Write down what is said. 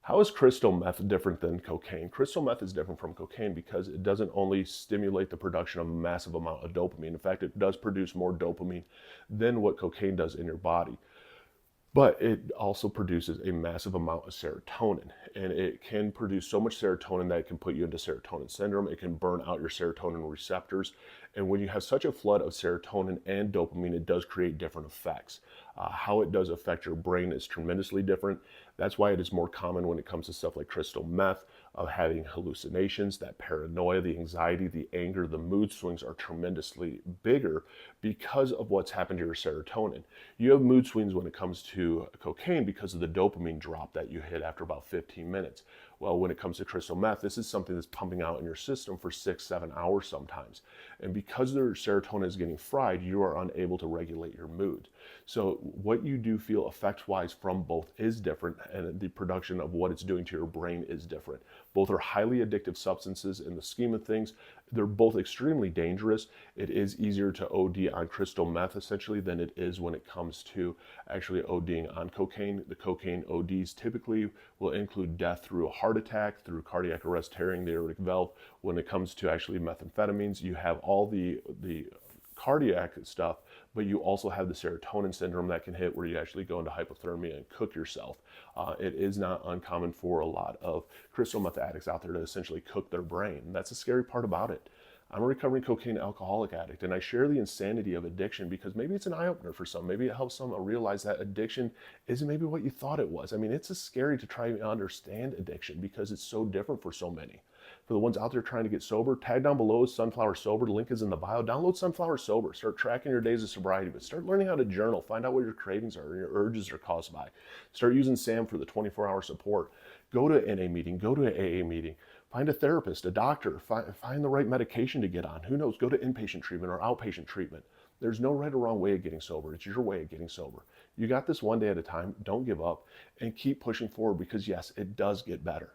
How is crystal meth different than cocaine? Crystal meth is different from cocaine because it doesn't only stimulate the production of a massive amount of dopamine. In fact, it does produce more dopamine than what cocaine does in your body. But it also produces a massive amount of serotonin, and it can produce so much serotonin that it can put you into serotonin syndrome. It can burn out your serotonin receptors. And when you have such a flood of serotonin and dopamine, it does create different effects. How it does affect your brain is tremendously different. That's why it is more common when it comes to stuff like crystal meth, of having hallucinations, that paranoia, the anxiety, the anger, the mood swings are tremendously bigger because of what's happened to your serotonin. You have mood swings when it comes to cocaine because of the dopamine drop that you hit after about 15 minutes. Well, when it comes to crystal meth, this is something that's pumping out in your system for 6, 7 hours sometimes. And because their serotonin is getting fried, you are unable to regulate your mood. So, what you do feel effects wise from both is different, and the production of what it's doing to your brain is different. Both are highly addictive substances in the scheme of things. They're both extremely dangerous. It is easier to OD on crystal meth essentially than it is when it comes to actually ODing on cocaine. The cocaine ODs typically will include death through a heart attack, through cardiac arrest, tearing the aortic valve. When it comes to actually methamphetamines, you have all the cardiac stuff, but you also have the serotonin syndrome that can hit where you actually go into hypothermia and cook yourself. It is not uncommon for a lot of crystal meth addicts out there to essentially cook their brain. That's the scary part about it. I'm a recovering cocaine alcoholic addict, and I share the insanity of addiction because maybe it's an eye opener for some. Maybe it helps some realize that addiction isn't maybe what you thought it was. I mean, it's just scary to try and understand addiction because it's so different for so many. For the ones out there trying to get sober, tag down below is Sunflower Sober. The link is in the bio. Download Sunflower Sober. Start tracking your days of sobriety, but start learning how to journal. Find out what your cravings are and your urges are caused by. Start using SAM for the 24-hour support. Go to an NA meeting. Go to an AA meeting. Find a therapist, a doctor, find the right medication to get on. Who knows? Go to inpatient treatment or outpatient treatment. There's no right or wrong way of getting sober. It's your way of getting sober. You got this one day at a time. Don't give up and keep pushing forward because, yes, it does get better.